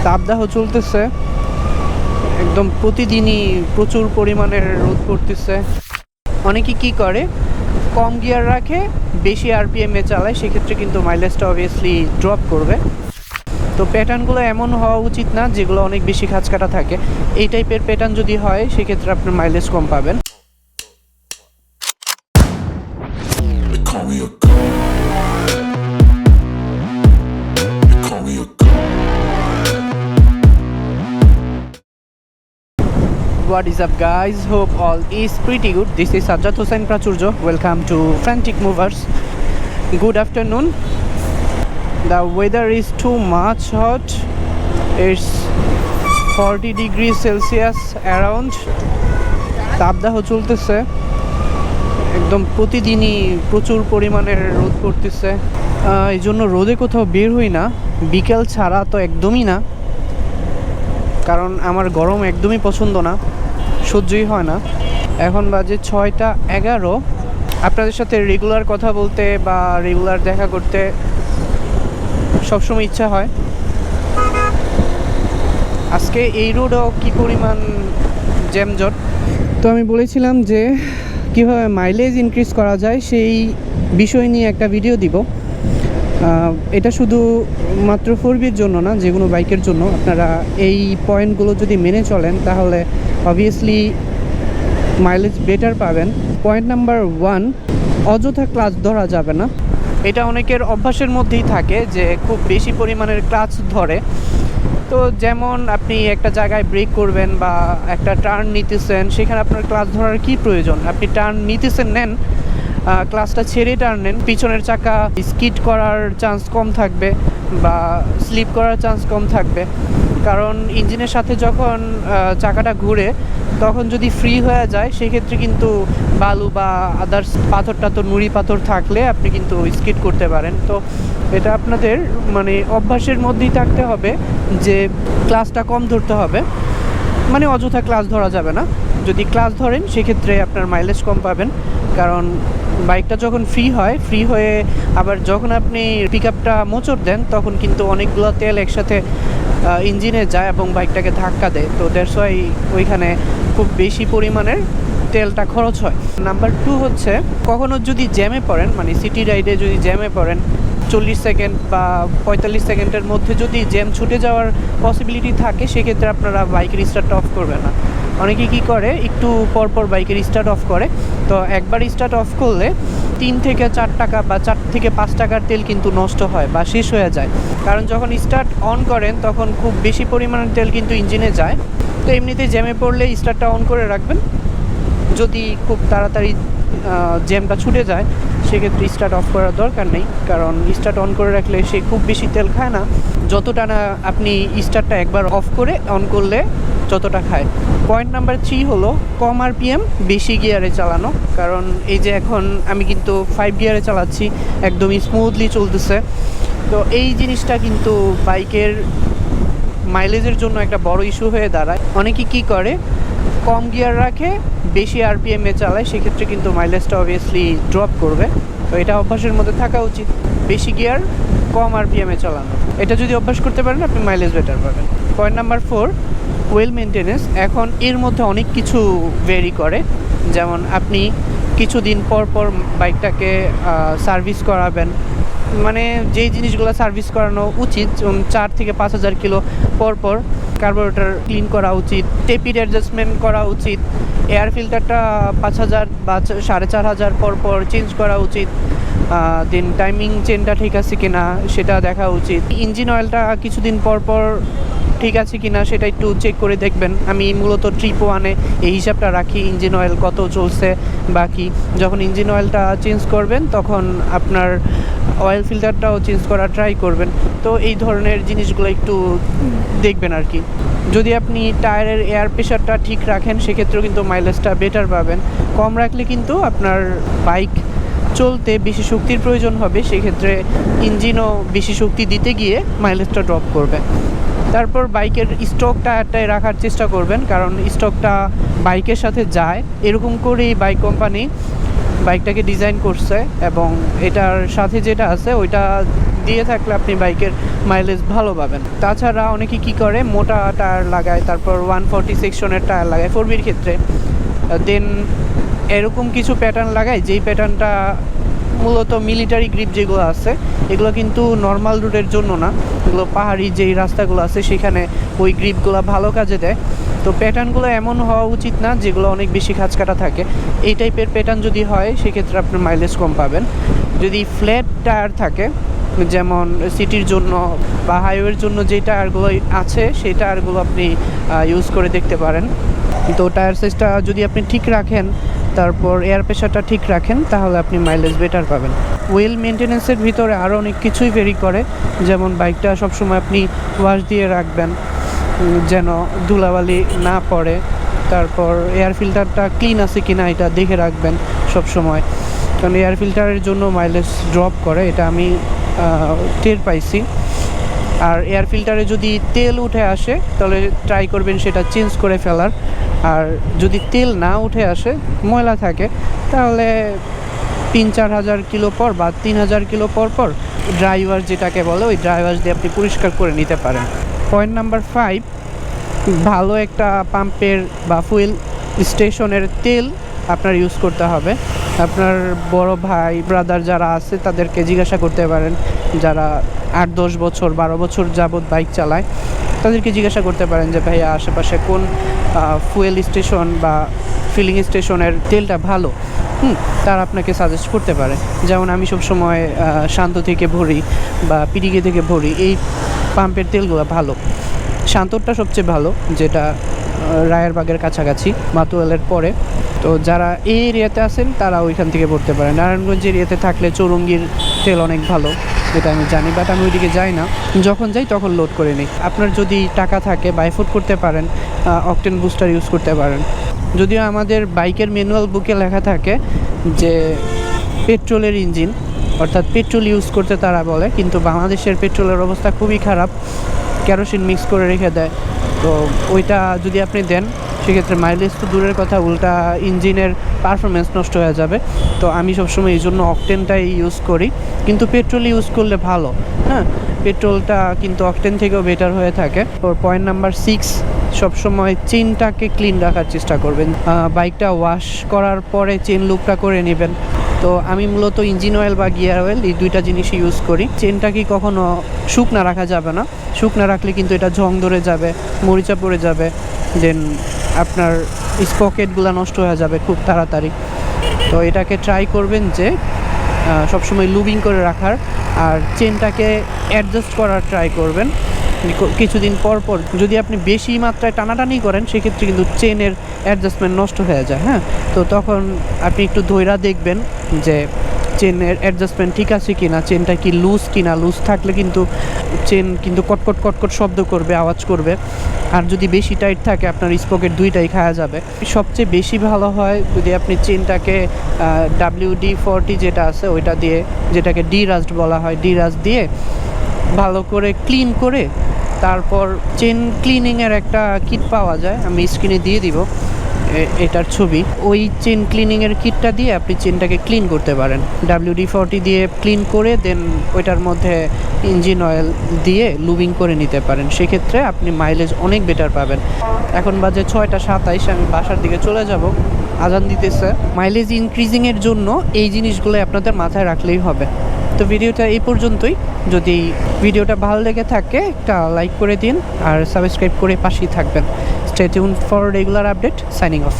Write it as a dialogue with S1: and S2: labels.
S1: তাপদাহ চলতেছে, একদম প্রতিদিনই প্রচুর পরিমাণের রোদ পড়তেছে। অনেকে কি করে, কম গিয়ার রাখে, বেশি আরপিএমে চালায়, সেক্ষেত্রে কিন্তু মাইলেজটা অবভিয়াসলি ড্রপ করবে। তো প্যাটার্নগুলো এমন হওয়া উচিত না যেগুলো অনেক বেশি খাঁজকাটা থাকে। এই টাইপের প্যাটার্ন যদি হয় সেক্ষেত্রে আপনার মাইলেজ কম পাবেন। What is up guys, hope all is pretty good. This is Sajjad Hossain Prachurjo. Welcome to Frantic Movers. Good afternoon. The weather is too much hot. It's 40 degrees Celsius around. তাপদাহ চলতেছে, একদম প্রতিদিনই প্রচুর পরিমাণের রোদ পড়তেছে। এই জন্য রোদে কোথাও বের হই না, বিকেল ছাড়া তো একদমই না, কারণ আমার গরম একদমই পছন্দ না, সহ্যই হয় না। এখন বাজে 6টা 11। আপনাদের সাথে রেগুলার কথা বলতে বা রেগুলার দেখা করতে সবসময় ইচ্ছা হয়। আজকে এই রোডও কি পরিমাণ জ্যামজট। তো আমি বলেছিলাম যে কীভাবে মাইলেজ ইনক্রিজ করা যায় সেই বিষয় নিয়ে একটা ভিডিও দিব। এটা শুধু মাত্র 4B'র জন্য না, যে কোনো বাইকের জন্য। আপনারা এই পয়েন্টগুলো যদি মেনে চলেন তাহলে অবভিয়াসলি মাইলেজ বেটার পাবেন। পয়েন্ট নাম্বার 1, অযথা ক্লাচ ধরা যাবে না। এটা অনেকের অভ্যাসের মধ্যেই থাকে যে খুব বেশি পরিমাণের ক্লাচ ধরে। তো যেমন আপনি একটা জায়গায় ব্রেক করবেন বা একটা টার্ন নিতেছেন, সেখানে আপনার ক্লাচ ধরার কি প্রয়োজন? আপনি টার্ন নিতেছেন, নেন, ক্লাচটা ছেড়ে টার্ন নেন, পিছনের চাকা স্কিড করার চান্স কম থাকবে বা স্লিপ করার চান্স কম থাকবে। কারণ ইঞ্জিনের সাথে যখন চাকাটা ঘুরে তখন যদি ফ্রি হয়ে যায় সেক্ষেত্রে কিন্তু বালু বা আদার্স পাথর টাথর, নুড়ি পাথর থাকলে আপনি কিন্তু স্কিড করতে পারেন। তো এটা আপনাদের মানে অভ্যাসের মধ্যেই থাকতে হবে যে ক্লাচটা কম ধরতে হবে, মানে অযথা ক্লাচ ধরা যাবে না। যদি ক্লাচ ধরেন সেক্ষেত্রে আপনার মাইলেজ কম পাবেন, কারণ বাইকটা যখন ফ্রি হয়ে আবার যখন আপনি পিক আপটা মোচড় দেন তখন কিন্তু অনেকগুলো তেল একসাথে ইঞ্জিনে যায় এবং বাইকটাকে ধাক্কা দেয়। তো দ্যাটস ওয়াই ওইখানে খুব বেশি পরিমাণের তেলটা খরচ হয়। নাম্বার 2 হচ্ছে, কখনো যদি জ্যামে পড়েন, মানে সিটি রাইডে যদি জ্যামে পড়েন, 40 সেকেন্ড বা 45 সেকেন্ডের মধ্যে যদি জ্যাম ছুটে যাওয়ার পসিবিলিটি থাকে, সেক্ষেত্রে আপনারা বাইকের স্টার্ট অফ করবেন না। অনেকে কি করে, একটু পরপর বাইকের স্টার্ট অফ করে। তো একবার স্টার্ট অফ করলে 3 থেকে 4 টাকা বা 4 থেকে 5 টাকার তেল কিন্তু নষ্ট হয় বা শেষ হয়ে যায়। কারণ যখন স্টার্ট অন করেন তখন খুব বেশি পরিমাণের তেল কিন্তু ইঞ্জিনে যায়। তো এমনিতে জ্যামে পড়লে স্টার্টটা অন করে রাখবেন। যদি খুব তাড়াতাড়ি জ্যামটা ছুটে যায় সেক্ষেত্রে স্টার্ট অফ করার দরকার নেই, কারণ স্টার্ট অন করে রাখলে সে খুব বেশি তেল খায় না, যতটা না আপনি স্টার্টটা একবার অফ করে অন করলে যতটা খায়। পয়েন্ট নাম্বার 3 হলো কম আরপিএম বেশি গিয়ারে চালানো। কারণ এই যে এখন আমি কিন্তু 5 গিয়ারে চালাচ্ছি, একদমই স্মুথলি চলতেছে। তো এই জিনিসটা কিন্তু বাইকের মাইলেজের জন্য একটা বড় ইস্যু হয়ে দাঁড়ায়। অনেকে কি করে, কম গিয়ার রাখে, বেশি আরপিএমে চালায়, সেক্ষেত্রে কিন্তু মাইলেজটা অবভিয়াসলি ড্রপ করবে। তো এটা অভ্যাসের মধ্যে থাকা উচিত, বেশি গিয়ার কম আরপিএমে চালানো। এটা যদি অভ্যাস করতে পারেন আপনি মাইলেজ বেটার পাবেন। Point number 4, well maintenance. এখন এর মধ্যে অনেক কিছু ভেরি করে, যেমন আপনি কিছুদিন পর পর বাইকটাকে সার্ভিস করাবেন। মানে যেই জিনিসগুলো সার্ভিস করানো উচিত, 4 থেকে 5,000 কিলো পর পর কার্বোরেটর ক্লিন করা উচিত, টেপিড অ্যাডজাস্টমেন্ট করা উচিত, এয়ার ফিল্টারটা 5,000 বা 4,500 পর পর চেঞ্জ করা উচিত। দেন টাইমিং চেনটা ঠিক আছে কিনা সেটা দেখা উচিত। ইঞ্জিন অয়েলটা কিছুদিন পর পর ঠিক আছে কিনা সেটা একটু চেক করে দেখবেন। আমি মূলত ট্রিপ 1-এ এই হিসাবটা রাখি, ইঞ্জিন অয়েল কত চলছে বাকি। যখন ইঞ্জিন অয়েলটা চেঞ্জ করবেন তখন আপনার অয়েল ফিল্টারটাও চেঞ্জ করা ট্রাই করবেন। তো এই ধরনের জিনিসগুলো একটু দেখবেন আর কি। যদি আপনি টায়ারের এয়ার প্রেশারটা ঠিক রাখেন সেক্ষেত্রেও কিন্তু মাইলেজটা বেটার পাবেন। কম রাখলে কিন্তু আপনার বাইক চলতে বেশি শক্তির প্রয়োজন হবে, সেক্ষেত্রে ইঞ্জিনও বেশি শক্তি দিতে গিয়ে মাইলেজটা ড্রপ করবে। তারপর বাইকের স্টক টায়ারটাই রাখার চেষ্টা করবেন, কারণ স্টকটা বাইকের সাথে যায়, এরকম করেই বাইক কোম্পানি বাইকটাকে ডিজাইন করছে এবং এটার সাথে যেটা আছে ওইটা দিয়ে থাকলে আপনি বাইকের মাইলেজ ভালো পাবেন। তাছাড়া অনেকে কি করে মোটা টায়ার লাগায়, তারপর 140 সেকশনের টায়ার লাগায় 4Bর ক্ষেত্রে, দেন এরকম কিছু প্যাটার্ন লাগায় যেই প্যাটার্নটা মূলত মিলিটারি গ্রিপ যেগুলো আছে এগুলো কিন্তু নর্মাল রুটের জন্য না, এগুলো পাহাড়ি যেই রাস্তাগুলো আছে সেখানে ওই গ্রিপগুলো ভালো কাজে দেয়। তো প্যাটার্নগুলো এমন হওয়া উচিত না যেগুলো অনেক বেশি খাঁজকাটা থাকে। এই টাইপের প্যাটার্ন যদি হয় সেক্ষেত্রে আপনার মাইলেজ কম পাবেন। যদি ফ্ল্যাট টায়ার থাকে, যেমন সিটির জন্য বা হাইওয়ের জন্য যে টায়ারগুলো আছে সেই টায়ারগুলো আপনি ইউজ করে দেখতে পারেন। তো টায়ার সাইজটা যদি আপনি ঠিক রাখেন, তারপর এয়ার প্রেশারটা ঠিক রাখেন, তাহলে আপনি মাইলেজ বেটার পাবেন। ওয়েল মেনটেন্যান্সের ভিতরে আরও অনেক কিছুই ভেরি করে, যেমন বাইকটা সবসময় আপনি ওয়াশ দিয়ে রাখবেন যেন ধুলাবালি না পড়ে, তারপর এয়ার ফিল্টারটা ক্লিন আছে কিনা এটা দেখে রাখবেন সব সময়, কারণ এয়ার ফিল্টারের জন্য মাইলেজ ড্রপ করে, এটা আমি টের পাইছি। আর এয়ার ফিল্টারে যদি তেল উঠে আসে তাহলে ট্রাই করবেন সেটা চেঞ্জ করে ফেলার। আর যদি তেল না উঠে আসে, ময়লা থাকে, তাহলে 3-4 হাজার কিলো পর বা 3,000 কিলো পর পর ড্রাইভার যেটাকে বলে ওই ড্রাইভার দিয়ে আপনি পরিষ্কার করে নিতে পারেন। পয়েন্ট নাম্বার 5, ভালো একটা পাম্পের বা ফুয়েল স্টেশনের তেল আপনার ইউজ করতে হবে। আপনার বড় ভাই ব্রাদার যারা আছে তাদেরকে জিজ্ঞাসা করতে পারেন, যারা 8-10 বছর 12 বছর যাবৎ বাইক চালায় তাদেরকে জিজ্ঞাসা করতে পারেন যে ভাইয়া আশেপাশে কোন ফুয়েল স্টেশন বা ফিলিং স্টেশনের তেলটা ভালো, তারা আপনাকে সাজেস্ট করতে পারে। যেমন আমি সবসময় শান্ত থেকে ভরি বা পিডিকে থেকে ভরি, এই পাম্পের তেলগুলো ভালো। শান্তরটা সবচেয়ে ভালো, যেটা রায়েরবাগের কাছাকাছি মাতুয়ালের পরে। তো যারা এই এরিয়াতে আছেন তারা ওইখান থেকে ভরতে পারেন। নারায়ণগঞ্জ এরিয়াতে থাকলে চৌরঙ্গীর তেল অনেক ভালো, এটা আমি জানি, বাট আমি ওইদিকে যাই না, যখন যাই তখন লোড করে নিই। আপনার যদি টাকা থাকে বা এফোর্ড করতে পারেন, অকটেন বুস্টার ইউজ করতে পারেন। যদিও আমাদের বাইকের ম্যানুয়াল বুকে লেখা থাকে যে পেট্রোলের ইঞ্জিন, অর্থাৎ পেট্রোল ইউজ করতে তারা বলে, কিন্তু বাংলাদেশের পেট্রোলের অবস্থা খুবই খারাপ, কেরোসিন মিক্স করে রেখে দেয়। তো ওইটা যদি আপনি দেন সেক্ষেত্রে মাইলেজ তো দূরের কথা, উল্টা ইঞ্জিনের পারফরমেন্স নষ্ট হয়ে যাবে। তো আমি সবসময় এই জন্য অকটেনটাই ইউজ করি, কিন্তু পেট্রোল ইউজ করলে ভালো, হ্যাঁ, পেট্রোলটা কিন্তু অকটেন থেকেও বেটার হয়ে থাকে। পয়েন্ট নাম্বার 6, সবসময় চেনটাকে ক্লিন রাখার চেষ্টা করবেন। বাইকটা ওয়াশ করার পরে চেন লুপটা করে নেবেন। তো আমি মূলত ইঞ্জিন অয়েল বা গিয়ার অয়েল এই দুইটা জিনিসই ইউজ করি। চেনটাকে কখনো শুকনা রাখা যাবে না, শুকনা রাখলে কিন্তু এটা জং ধরে যাবে, মরিচা পড়ে যাবে, দেন আপনার স্পকেটগুলো নষ্ট হয়ে যাবে খুব তাড়াতাড়ি। তো এটাকে ট্রাই করবেন যে সবসময় লুবিং করে রাখার, আর চেনটাকে অ্যাডজাস্ট করার ট্রাই করবেন কিছুদিন পর পর। যদি আপনি বেশি মাত্রায় টানাটানি করেন সেক্ষেত্রে কিন্তু চেনের অ্যাডজাস্টমেন্ট নষ্ট হয়ে যায়, হ্যাঁ। তো তখন আপনি একটু ধৈর্য দেখবেন যে চেনের অ্যাডজাস্টমেন্ট ঠিক আছে কি না, চেনটা কি লুজ কি না। লুজ থাকলে কিন্তু চেন কিন্তু কটকট কটকট শব্দ করবে, আওয়াজ করবে। আর যদি বেশি টাইট থাকে আপনার স্পকেট দুইটাই খাওয়া যাবে। সবচেয়ে বেশি ভালো হয় যদি আপনি চেনটাকে WD-40 যেটা আছে ওইটা দিয়ে, যেটাকে ডি-রাস্ট বলা হয়, ডি-রাস্ট দিয়ে ভালো করে ক্লিন করে, তারপর চেন ক্লিনিংয়ের একটা কিট পাওয়া যায়, আমি স্ক্রিনে দিয়ে দিব এটার ছবি। ওই চেন ক্লিনিংয়ের কিটটা দিয়ে আপনি চেনটাকে ক্লিন করতে পারেন, WD-40 দিয়ে ক্লিন করে, দেন ওইটার মধ্যে ইঞ্জিন অয়েল দিয়ে লুবিং করে নিতে পারেন। সেক্ষেত্রে আপনি মাইলেজ অনেক বেটার পাবেন। এখন বাজে 6:27, আমি বাসার দিকে চলে যাব, আজান দিতেছে। মাইলেজ ইনক্রিজিংয়ের জন্য এই জিনিসগুলো আপনাদের মাথায় রাখলেই হবে। তো ভিডিওটা এই পর্যন্তই। যদি ভিডিওটা ভালো লেগে থাকে একটা লাইক করে দিন আর সাবস্ক্রাইব করে পাশেই থাকবেন। Stay tuned for regular update. Signing off.